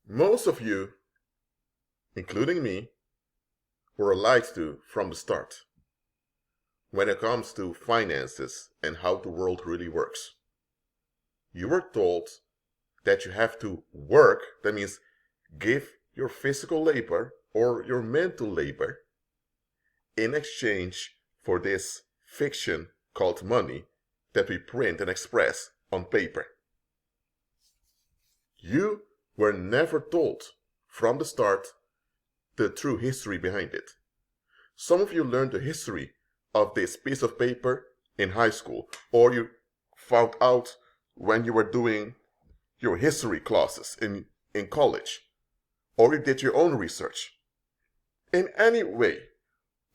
Most of you, including me, were lied to from the start when it comes to finances and how the world really works. You were told that you have to work, that means give your physical labor or your mental labor in exchange for this fiction called money that we print and express on paper. You were never told from the start the true history behind it. Some of you learned the history of this piece of paper in high school, or you found out when you were doing your history classes in college, or you did your own research. In any way,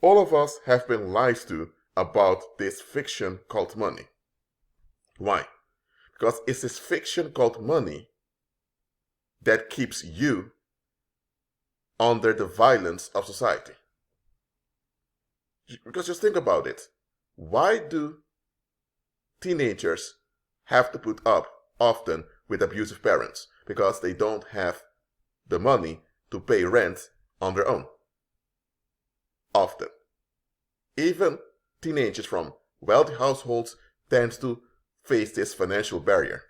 all of us have been lied to about this fiction called money. Why? Because it's this fiction called money that keeps you under the violence of society. Because just think about it. Why do teenagers have to put up often with abusive parents? Because they don't have the money to pay rent on their own. Often. Even teenagers from wealthy households tend to face this financial barrier.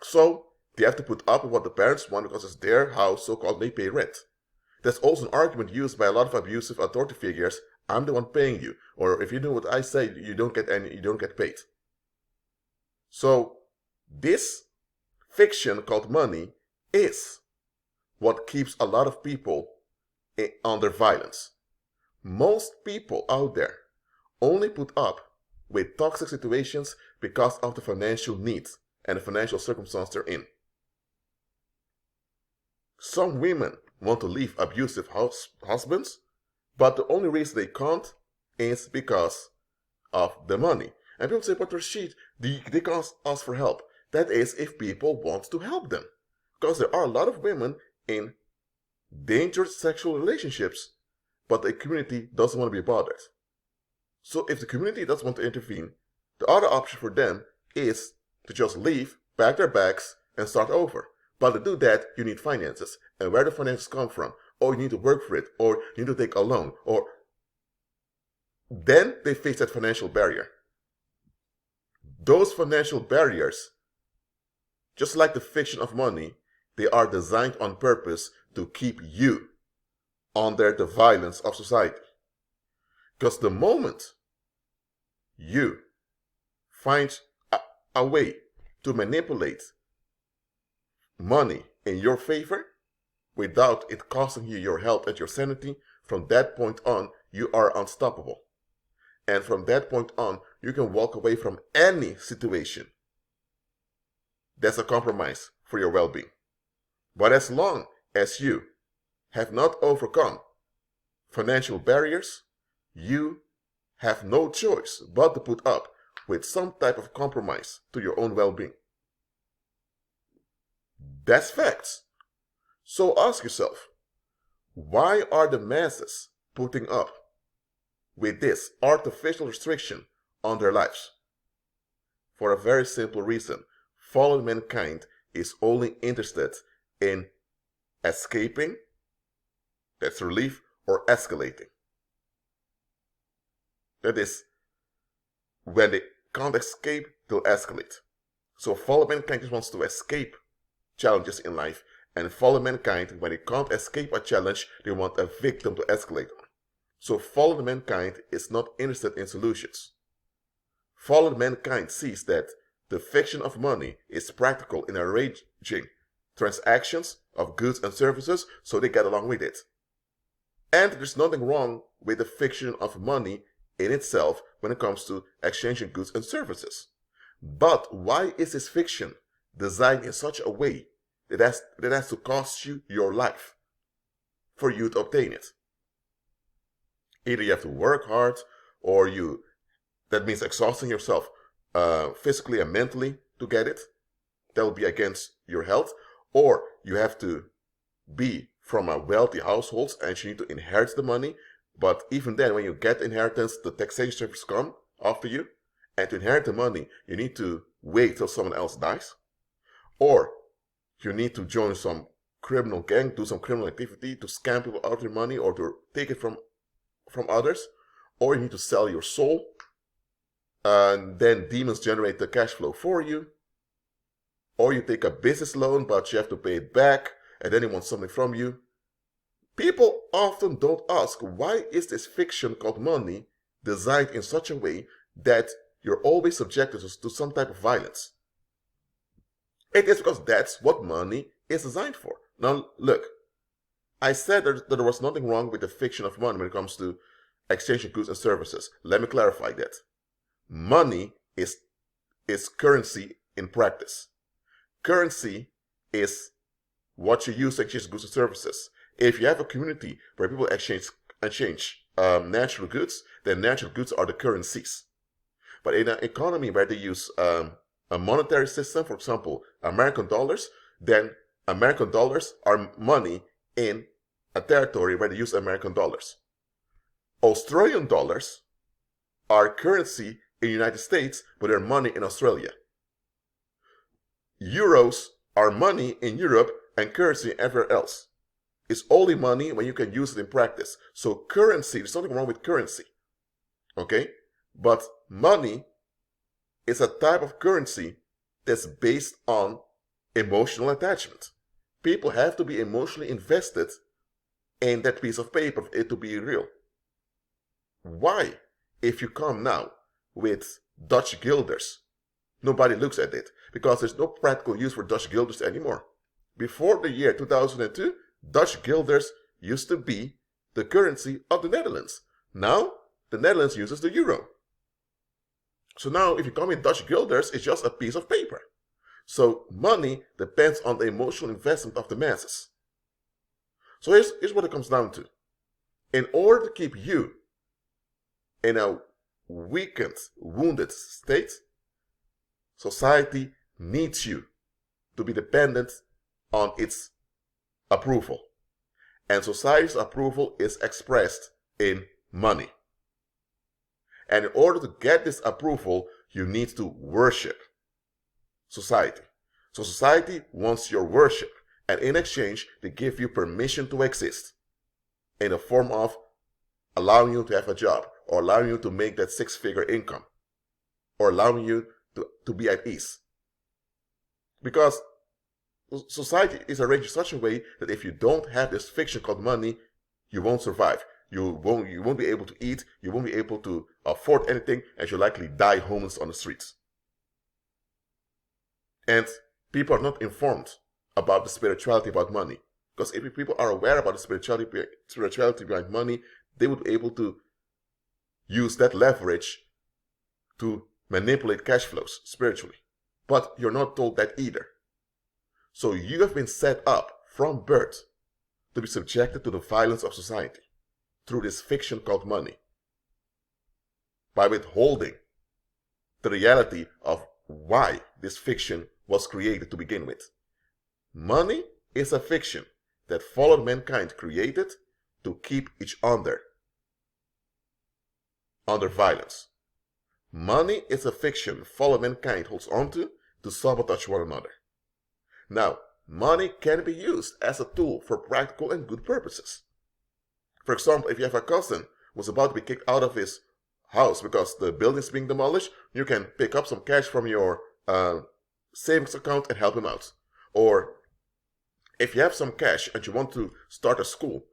So they have to put up with what the parents want because it's their house, so-called they pay rent. That's also an argument used by a lot of abusive authority figures. I'm the one paying you, or if you do what I say, you don't get paid. So this fiction called money is what keeps a lot of people under violence. Most people out there only put up with toxic situations because of the financial needs and the financial circumstance they're in. Some women want to leave abusive husbands, but the only reason they can't is because of the money. And people say, but Rashid, they can't ask for help. That is if people want to help them. Because there are a lot of women in dangerous sexual relationships, but the community doesn't want to be bothered. So if the community doesn't want to intervene, the other option for them is to just leave, pack their bags, and start over. But to do that, you need finances. And where do finances come from? Or you need to work for it, or you need to take a loan, or then they face that financial barrier. Those financial barriers, just like the fiction of money, they are designed on purpose to keep you under the violence of society. Because the moment you find a way to manipulate money in your favor without it costing you your health and your sanity, from that point on, you are unstoppable. And from that point on, you can walk away from any situation that's a compromise for your well-being. But as long as you have not overcome financial barriers, you have no choice but to put up with some type of compromise to your own well-being. That's facts. So ask yourself, why are the masses putting up with this artificial restriction on their lives? For a very simple reason. Fallen mankind is only interested in escaping, that's relief, or escalating. That is, when they can't escape, they'll escalate. So fallen mankind just wants to escape challenges in life, and fallen mankind, when they can't escape a challenge, they want a victim to escalate on. So fallen mankind is not interested in solutions. Fallen mankind sees that the fiction of money is practical in arranging transactions of goods and services, so they get along with it. And there's nothing wrong with the fiction of money in itself when it comes to exchanging goods and services. But why is this fiction designed in such a way that has to cost you your life for you to obtain it? Either you have to work hard, or that means exhausting yourself physically and mentally to get it. That will be against your health. Or you have to be from a wealthy household and you need to inherit the money. But even then, when you get inheritance, the taxation service come after you. And to inherit the money, you need to wait till someone else dies. Or you need to join some criminal gang, do some criminal activity to scam people out of their money or to take it from others, or you need to sell your soul, and then demons generate the cash flow for you, or you take a business loan but you have to pay it back and then they want something from you. People often don't ask, why is this fiction called money designed in such a way that you're always subjected to some type of violence? It is because that's what money is designed for. Now, look, I said that there was nothing wrong with the fiction of money when it comes to exchanging goods and services. Let me clarify that. Money is currency in practice. Currency is what you use to exchange goods and services. If you have a community where people exchange natural goods, then natural goods are the currencies. But in an economy where they use a monetary system, for example, American dollars, then American dollars are money in a territory where they use American dollars. Australian dollars are currency in the United States, but they're money in Australia. Euros are money in Europe and currency everywhere else. It's only money when you can use it in practice. So currency, there's nothing wrong with currency. Okay? But money is a type of currency that's based on emotional attachment. People have to be emotionally invested in that piece of paper for it to be real. Why, if you come now with Dutch guilders, nobody looks at it? Because there's no practical use for Dutch guilders anymore. Before the year 2002, Dutch guilders used to be the currency of the Netherlands. Now, the Netherlands uses the euro. So now, if you come with Dutch guilders, it's just a piece of paper. So money depends on the emotional investment of the masses. So here's what it comes down to. In order to keep you in a weakened, wounded state, society needs you to be dependent on its approval. And society's approval is expressed in money. And in order to get this approval, you need to worship society. So society wants your worship, and in exchange, they give you permission to exist in the form of allowing you to have a job, or allowing you to make that six-figure income, or allowing you to be at ease. Because society is arranged in such a way that if you don't have this fiction called money, you won't survive. You won't be able to eat, you won't be able to afford anything, and you'll likely die homeless on the streets. And people are not informed about the spirituality about money. Because if people are aware about the spirituality behind money, they would be able to use that leverage to manipulate cash flows spiritually. But you're not told that either. So you have been set up from birth to be subjected to the violence of society through this fiction called money, by withholding the reality of why this fiction was created to begin with. Money is a fiction that fallen mankind created to keep each other under violence. Money is a fiction fallen mankind holds onto to sabotage one another. Now, money can be used as a tool for practical and good purposes. For example, if you have a cousin who's about to be kicked out of his house because the building is being demolished, you can pick up some cash from your savings account and help him out. Or if you have some cash and you want to start a school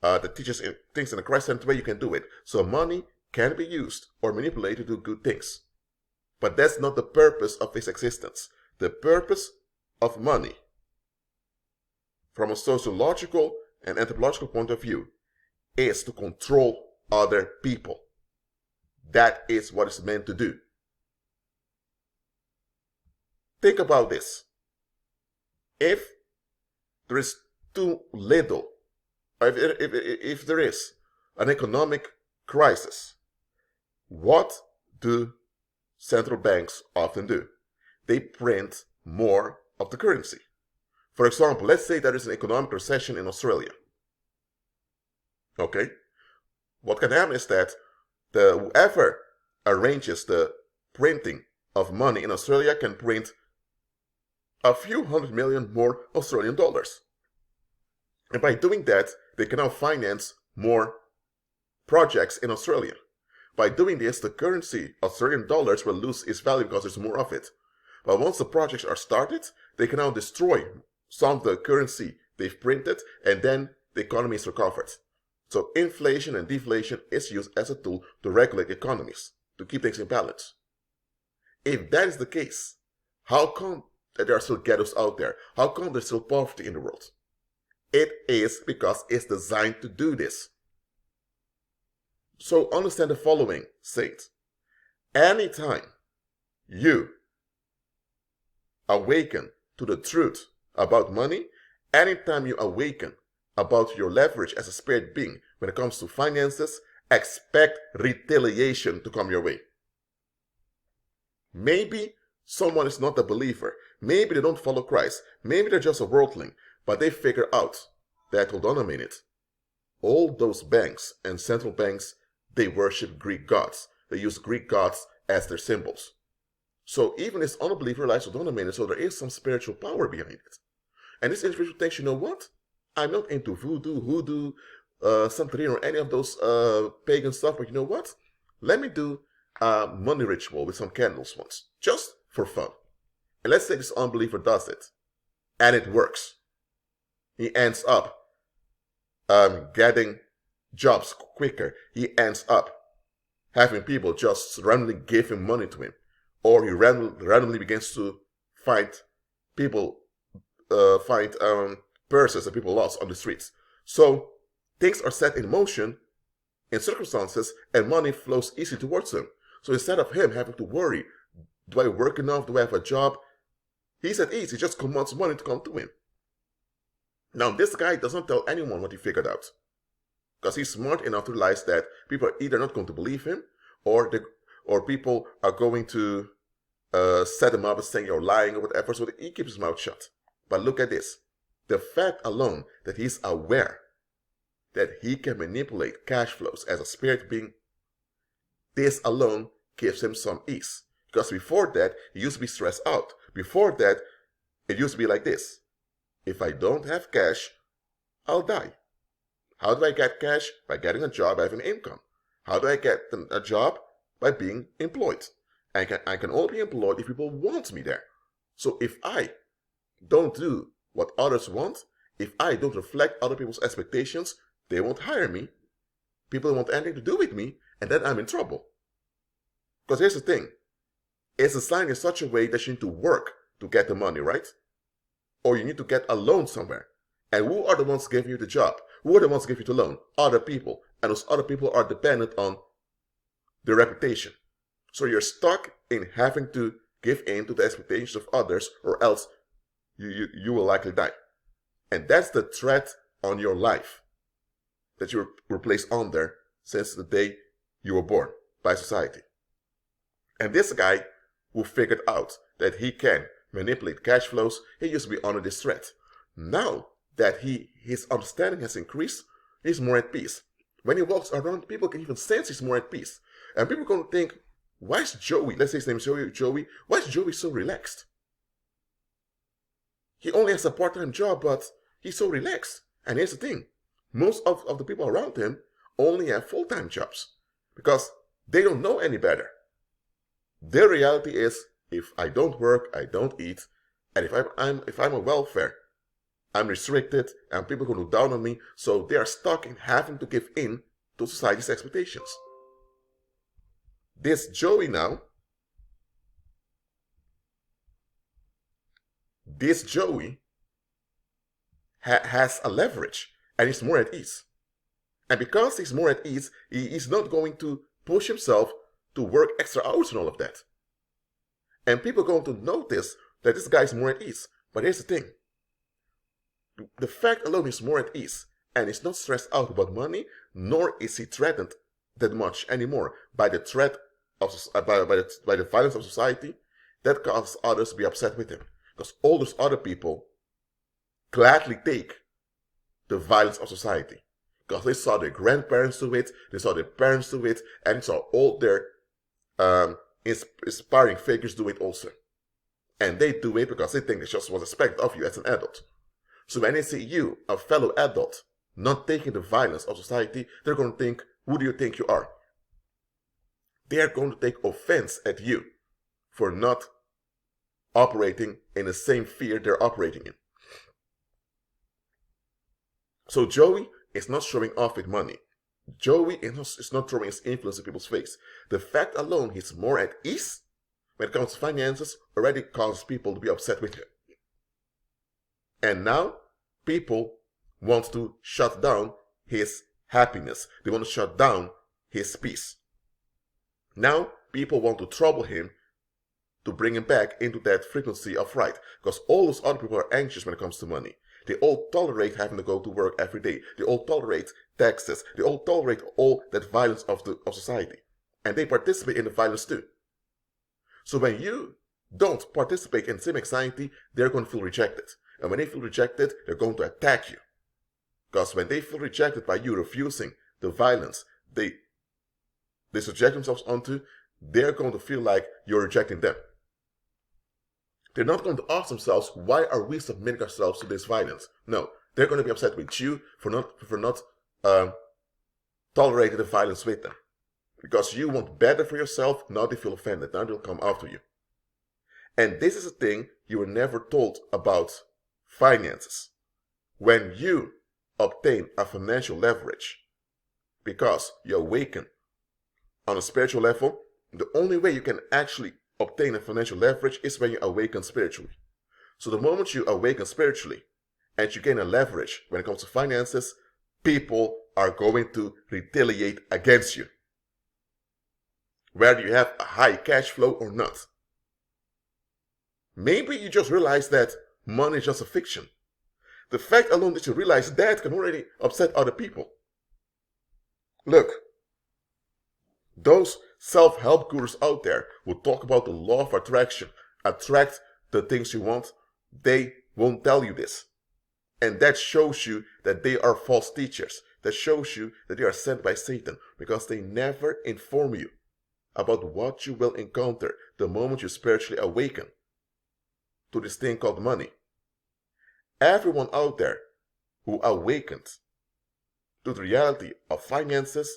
that teaches things in a Christ-centered way, you can do it. So money can be used or manipulated to do good things. But that's not the purpose of its existence. The purpose of money, from a sociological and anthropological point of view, is to control other people. That is what it's meant to do. Think about this. If there is too little, or if there is an economic crisis, what do central banks often do? They print more of the currency. For example, let's say there is an economic recession in Australia. Okay? What can happen is that whoever arranges the printing of money in Australia can print a few $100 million more Australian dollars. And by doing that, they can now finance more projects in Australia. By doing this, the currency, Australian dollars, will lose its value because there's more of it. But once the projects are started, they can now destroy some of the currency they've printed, and then the economy is recovered. So inflation and deflation is used as a tool to regulate economies, to keep things in balance. If that is the case, how come that there are still ghettos out there? How come there's still poverty in the world? It is because it's designed to do this. So understand the following, Saint. Anytime you awaken to the truth about money, anytime you awaken about your leverage as a spirit being when it comes to finances, expect retaliation to come your way. Maybe someone is not a believer. Maybe they don't follow Christ. Maybe they're just a worldling. But they figure out that, hold on a minute, all those banks and central banks, they worship Greek gods. They use Greek gods as their symbols. So even this unbeliever realizes, hold on a minute, so there is some spiritual power behind it. And this individual thinks, you know what? I'm not into voodoo, hoodoo, Santeria, or any of those pagan stuff, but you know what? Let me do a money ritual with some candles once, just for fun. And let's say this unbeliever does it, and it works. He ends up getting jobs quicker. He ends up having people just randomly give him money to him, or he randomly begins to find people, purses that people lost on the streets. So things are set in motion in circumstances, and money flows easily towards him. So instead of him having to worry, do I work enough? Do I have a job? He's at ease. He just commands money to come to him. Now, this guy doesn't tell anyone what he figured out, because he's smart enough to realize that people are either not going to believe him, or people are going to set him up and saying you're lying or whatever, so that he keeps his mouth shut. But look at this. The fact alone that he's aware that he can manipulate cash flows as a spirit being, this alone gives him some ease. Because before that, he used to be stressed out. Before that, it used to be like this. If I don't have cash, I'll die. How do I get cash? By getting a job, having income. How do I get a job? By being employed. I can only be employed if people want me there. So if I don't do what others want, if I don't reflect other people's expectations, they won't hire me. People don't want anything to do with me, and then I'm in trouble. Because here's the thing. It's designed in such a way that you need to work to get the money, right? Or you need to get a loan somewhere. And who are the ones giving you the job? Who are the ones giving you the loan? Other people. And those other people are dependent on their reputation. So you're stuck in having to give in to the expectations of others, or else you will likely die. And that's the threat on your life that you were placed under since the day you were born by society. And this guy who figured out that he can manipulate cash flows, he used to be under this threat. Now that his understanding has increased, he's more at peace. When he walks around, people can even sense he's more at peace. And people are going to think, why is Joey, let's say his name is Joey, why is Joey so relaxed? He only has a part-time job, but he's so relaxed. And here's the thing, most of the people around him only have full-time jobs because they don't know any better. Their reality is, if I don't work, I don't eat, and if I'm on welfare, I'm restricted, and people are going to look down on me, so they are stuck in having to give in to society's expectations. This Joey now, has a leverage, and he's more at ease. And because he's more at ease, he's not going to push himself to work extra hours and all of that. And people are going to notice that this guy is more at ease. But here's the thing. The fact alone he's more at ease, and he's not stressed out about money, nor is he threatened that much anymore by the threat of by the violence of society, that causes others to be upset with him. Because all those other people gladly take the violence of society. Because they saw their grandparents do it, they saw their parents do it, and they saw all their inspiring figures do it also. And they do it because they think it's just what's expected of you as an adult. So when they see you, a fellow adult, not taking the violence of society, they're going to think, who do you think you are? They are going to take offense at you for not operating in the same fear they're operating in. So Joey is not showing off with money. Joey is not throwing his influence in people's face. The fact alone he's more at ease when it comes to finances already causes people to be upset with him. And now people want to shut down his happiness. They want to shut down his peace. Now people want to trouble him to bring him back into that frequency of right. Because all those other people are anxious when it comes to money. They all tolerate having to go to work every day. They all tolerate taxes. They all tolerate all that violence of society. And they participate in the violence too. So when you don't participate in the same anxiety, they're going to feel rejected. And when they feel rejected, they're going to attack you. Because when they feel rejected by you refusing the violence they subject themselves onto, they're going to feel like you're rejecting them. They're not going to ask themselves, why are we submitting ourselves to this violence? No, they're going to be upset with you for not tolerating the violence with them. Because you want better for yourself, now they feel offended, now they'll come after you. And this is a thing you were never told about finances. When you obtain a financial leverage, because you awaken on a spiritual level, the only way you can actually obtain a financial leverage is when you awaken spiritually. So the moment you awaken spiritually and you gain a leverage when it comes to finances, people are going to retaliate against you. Whether you have a high cash flow or not. Maybe you just realize that money is just a fiction. The fact alone that you realize that can already upset other people. Look, those self-help gurus out there who talk about the law of attraction, attract the things you want, they won't tell you this. And that shows you that they are false teachers. That shows you that they are sent by Satan, because they never inform you about what you will encounter the moment you spiritually awaken to this thing called money. Everyone out there who awakened to the reality of finances,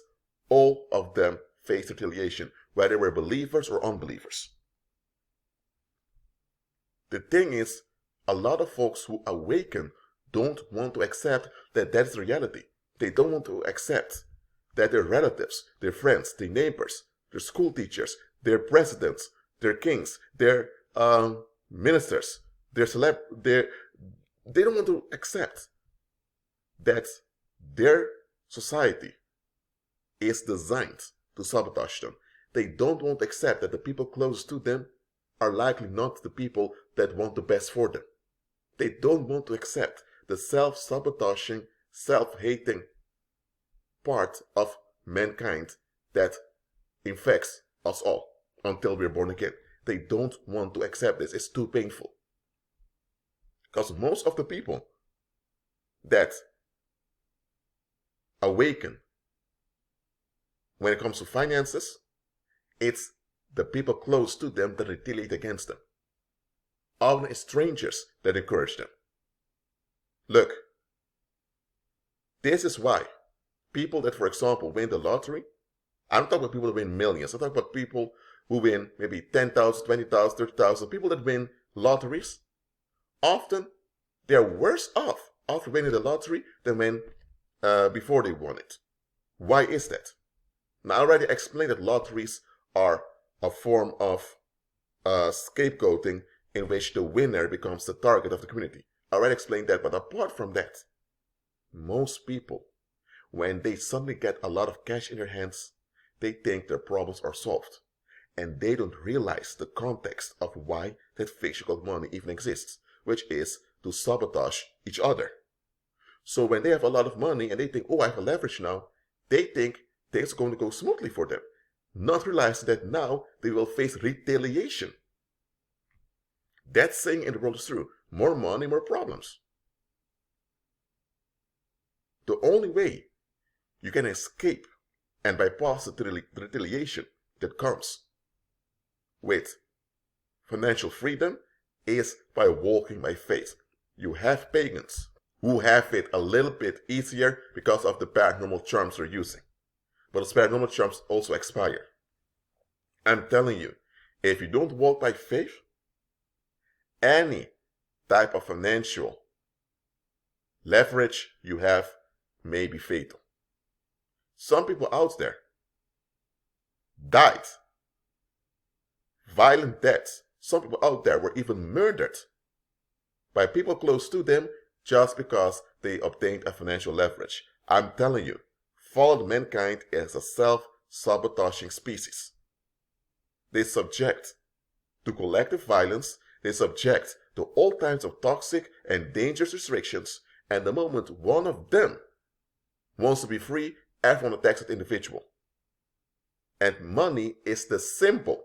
all of them faced retaliation, whether they were believers or unbelievers. The thing is, a lot of folks who awaken don't want to accept that that's the reality. They don't want to accept that their relatives, their friends, their neighbors, their school teachers, their presidents, their kings, their ministers, they don't want to accept that their society is designed to sabotage them. They don't want to accept that the people closest to them are likely not the people that want the best for them. They don't want to accept the self-sabotaging, self-hating part of mankind that infects us all until we're born again. They don't want to accept this. It's too painful. Because most of the people that awaken when it comes to finances, it's the people close to them that retaliate against them. Often it's strangers that encourage them. Look, this is why people that, for example, win the lottery, I'm talking about people that win millions. I'm talking about people who win maybe 10,000, 20,000, 30,000. People that win lotteries, often they're worse off after winning the lottery than when before they won it. Why is that? Now, I already explained that lotteries are a form of scapegoating in which the winner becomes the target of the community. I already explained that, but apart from that, most people, when they suddenly get a lot of cash in their hands, they think their problems are solved. And they don't realize the context of why that fiction called money even exists, which is to sabotage each other. So when they have a lot of money and they think, oh, I have a leverage now, they think things are going to go smoothly for them, not realizing that now they will face retaliation. That saying in the world is true. More money, more problems. The only way you can escape and bypass the retaliation that comes with financial freedom is by walking by faith. You have pagans who have it a little bit easier because of the paranormal charms they're using. But those paranormal charms also expire. I'm telling you, if you don't walk by faith, any type of financial leverage you have may be fatal. Some people out there died violent deaths. Some people out there were even murdered by people close to them just because they obtained a financial leverage. I'm telling you, fallen mankind is a self-sabotaging species. They subject to collective violence, they subject to all kinds of toxic and dangerous restrictions, and the moment one of them wants to be free, everyone attacks that individual. And money is the symbol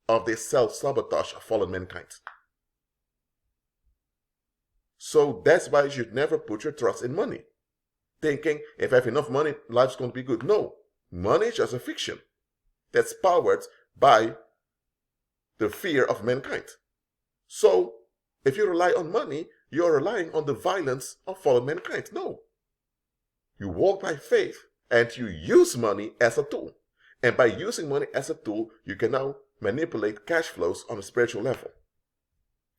of this self-sabotage of fallen mankind. So that's why you should never put your trust in money, thinking if I have enough money, life's going to be good. No, money is just a fiction that's powered by the fear of mankind. So if you rely on money, you're relying on the violence of fallen mankind. No. You walk by faith and you use money as a tool. And by using money as a tool, you can now manipulate cash flows on a spiritual level.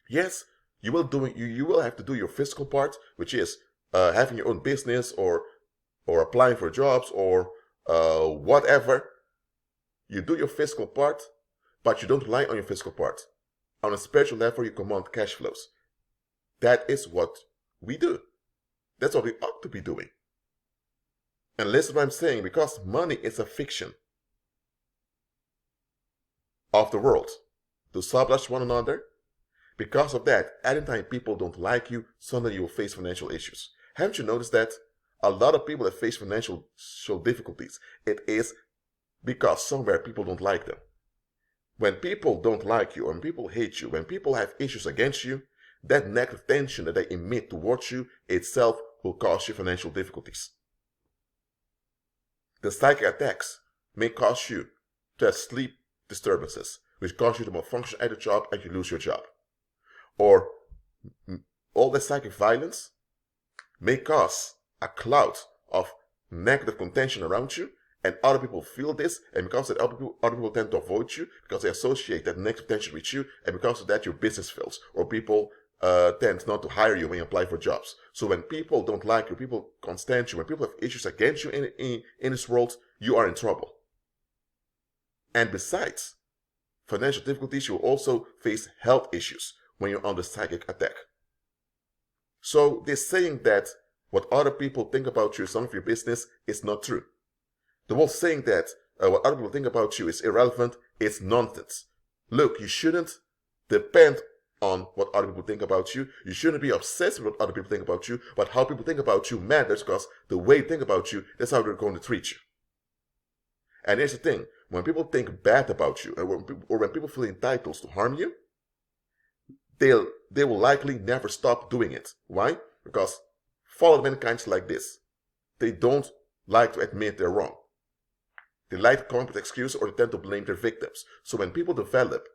Yes, you will have to do your physical part, which is having your own business or applying for jobs or whatever. You do your physical part, but you don't rely on your physical part. On a spiritual level, you command cash flows. That is what we do. That's what we ought to be doing. And listen to what I'm saying, because money is a fiction of the world to sabotage one another. Because of that, anytime people don't like you, suddenly you will face financial issues. Haven't you noticed that? A lot of people that face financial difficulties, it is because somewhere people don't like them. When people don't like you, when people hate you, when people have issues against you, that negative tension that they emit towards you itself will cause you financial difficulties. The psychic attacks may cause you to have sleep disturbances, which cause you to malfunction at your job and you lose your job. Or all the psychic violence may cause a cloud of negative contention around you, and other people feel this, and because of that, other people tend to avoid you because they associate that negative tension with you, and because of that, your business fails, or people tend not to hire you when you apply for jobs. So when people don't like you, people constant you, when people have issues against you in this world, you are in trouble. And besides financial difficulties, you will also face health issues when you're under psychic attack. So this saying that what other people think about you is none of your business is not true. The whole saying that what other people think about you is irrelevant is nonsense. Look, you shouldn't depend on what other people think about you. You shouldn't be obsessed with what other people think about you, but how people think about you matters, because the way they think about you, that's how they're going to treat you. And here's the thing, when people think bad about you, or when people feel entitled to harm you, they will likely never stop doing it. Why? Because fallen mankind is like this. They don't like to admit they're wrong. They like to come up with excuses, or they tend to blame their victims. So when people develop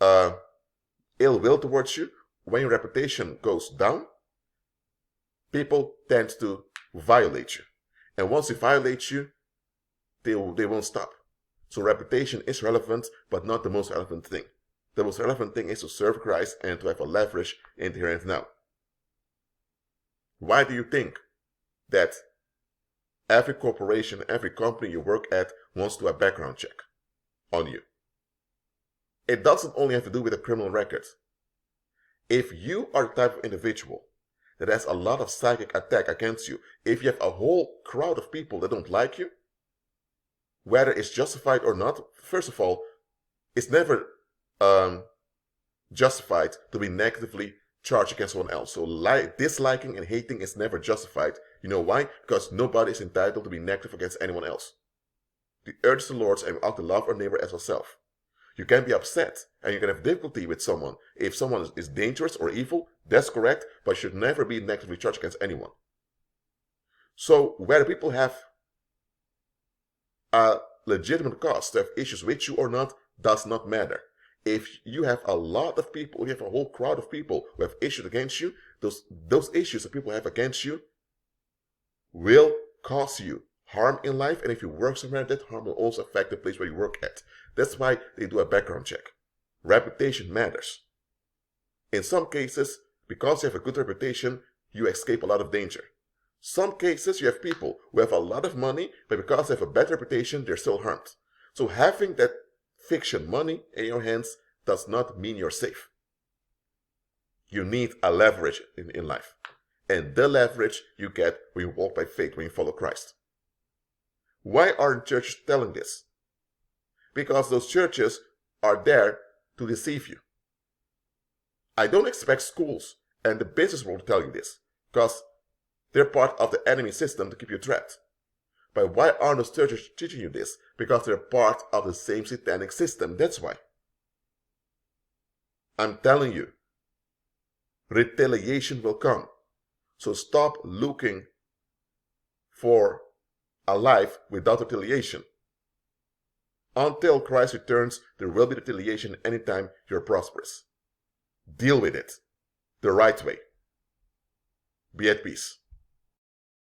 ill will towards you, when your reputation goes down, people tend to violate you. And once they violate you, they won't stop. So reputation is relevant, but not the most relevant thing. The most relevant thing is to serve Christ and to have a leverage in the here and now. Why do you think that every corporation, every company you work at wants to do a background check on you? It doesn't only have to do with a criminal record. If you are the type of individual that has a lot of psychic attack against you, if you have a whole crowd of people that don't like you, whether it's justified or not, first of all, it's never justified to be negatively charged against someone else. So disliking and hating is never justified. You know why? Because nobody is entitled to be negative against anyone else. The earth is the Lord's, and we ought to love our neighbor as ourselves. You can be upset and you can have difficulty with someone. If someone is dangerous or evil, that's correct, but should never be negatively charged against anyone. So whether people have a legitimate cause to have issues with you or not does not matter. If you have a lot of people, you have a whole crowd of people who have issues against you, those issues that people have against you will cause you harm in life. And if you work somewhere, that harm will also affect the place where you work at. That's why they do a background check. Reputation matters. In some cases, because you have a good reputation, you escape a lot of danger. Some cases, you have people who have a lot of money, but because they have a bad reputation, they're still harmed. So having that fiction money in your hands does not mean you're safe. You need a leverage in life. And the leverage you get when you walk by faith, when you follow Christ. Why aren't churches telling this? Because those churches are there to deceive you. I don't expect schools and the business world to tell you this, because they're part of the enemy system to keep you trapped. But why aren't those churches teaching you this? Because they're part of the same satanic system, that's why. I'm telling you, retaliation will come. So stop looking for a life without retaliation. Until Christ returns, there will be retaliation anytime you're prosperous. Deal with it the right way. Be at peace.